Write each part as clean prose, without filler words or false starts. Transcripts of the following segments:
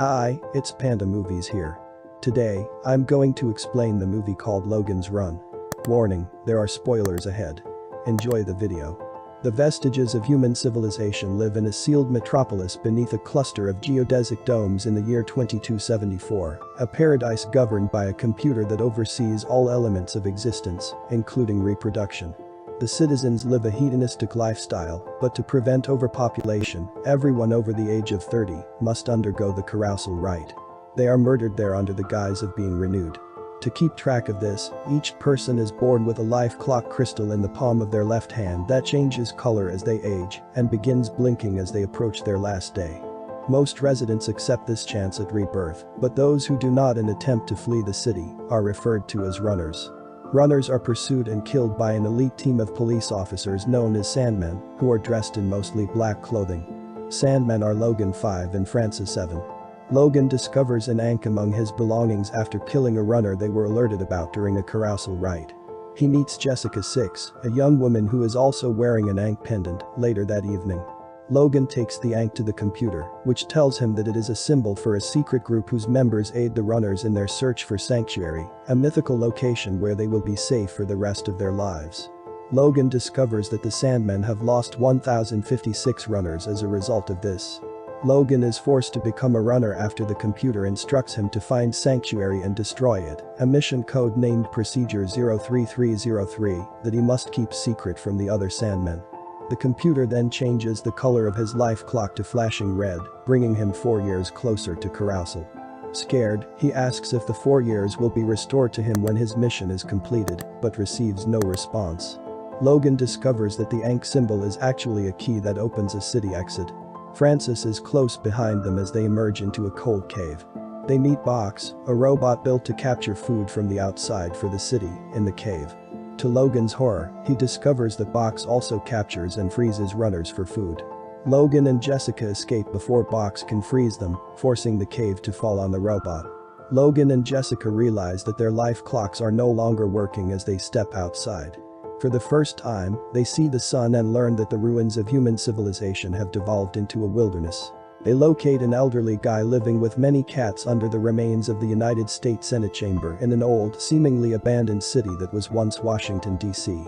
Hi, it's Panda Movies here. Today, I'm going to explain the movie called Logan's Run. Warning, there are spoilers ahead. Enjoy the video. The vestiges of human civilization live in a sealed metropolis beneath a cluster of geodesic domes in the year 2274, a paradise governed by a computer that oversees all elements of existence, including reproduction. The citizens live a hedonistic lifestyle, but to prevent overpopulation, everyone over the age of 30 must undergo the Carrousel rite. They are murdered there under the guise of being renewed. To keep track of this, each person is born with a life clock crystal in the palm of their left hand that changes color as they age and begins blinking as they approach their last day. Most residents accept this chance at rebirth, but those who do not and attempt to flee the city are referred to as runners. Runners are pursued and killed by an elite team of police officers known as Sandmen, who are dressed in mostly black clothing. Sandmen are Logan 5 and Francis 7. Logan discovers an ankh among his belongings after killing a runner they were alerted about during a carousel rite. He meets Jessica 6, a young woman who is also wearing an ankh pendant, later that evening. Logan takes the ankh to the computer, which tells him that it is a symbol for a secret group whose members aid the runners in their search for sanctuary, a mythical location where they will be safe for the rest of their lives. Logan discovers that the Sandmen have lost 1,056 runners as a result of this. Logan is forced to become a runner after the computer instructs him to find sanctuary and destroy it, a mission code named Procedure 03303 that he must keep secret from the other Sandmen. The computer then changes the color of his life clock to flashing red, bringing him 4 years closer to Carrousel. Scared, he asks if the 4 years will be restored to him when his mission is completed, but receives no response. Logan discovers that the ankh symbol is actually a key that opens a city exit. Francis is close behind them as they emerge into a cold cave. They meet Box, a robot built to capture food from the outside for the city, in the cave. To Logan's horror, he discovers that Box also captures and freezes runners for food. Logan and Jessica escape before Box can freeze them, forcing the cave to fall on the robot. Logan and Jessica realize that their life clocks are no longer working as they step outside. For the first time, they see the sun and learn that the ruins of human civilization have devolved into a wilderness. They locate an elderly guy living with many cats under the remains of the United States Senate chamber in an old, seemingly abandoned city that was once Washington, D.C.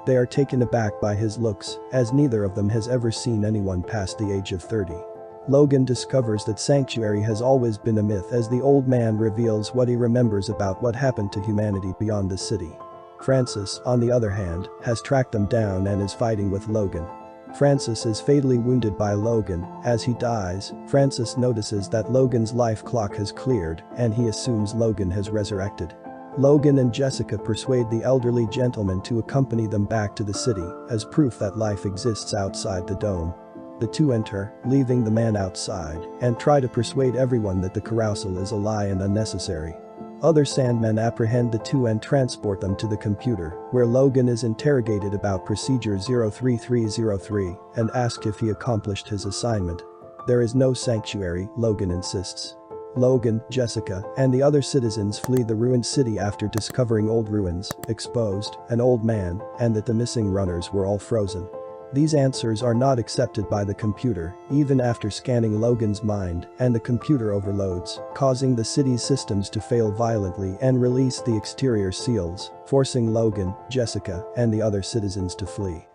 They are taken aback by his looks, as neither of them has ever seen anyone past the age of 30. Logan discovers that sanctuary has always been a myth as the old man reveals what he remembers about what happened to humanity beyond the city. Francis, on the other hand, has tracked them down and is fighting with Logan. Francis is fatally wounded by Logan. As he dies, Francis notices that Logan's life clock has cleared and he assumes Logan has resurrected. Logan and Jessica persuade the elderly gentleman to accompany them back to the city as proof that life exists outside the dome. The two enter, leaving the man outside, and try to persuade everyone that the carousel is a lie and unnecessary. Other Sandmen apprehend the two and transport them to the computer, where Logan is interrogated about Procedure 03303 and asked if he accomplished his assignment. There is no sanctuary, Logan insists. Logan, Jessica, and the other citizens flee the ruined city after discovering old ruins, exposed, an old man, and that the missing runners were all frozen. These answers are not accepted by the computer, even after scanning Logan's mind, and the computer overloads, causing the city's systems to fail violently and release the exterior seals, forcing Logan, Jessica, and the other citizens to flee.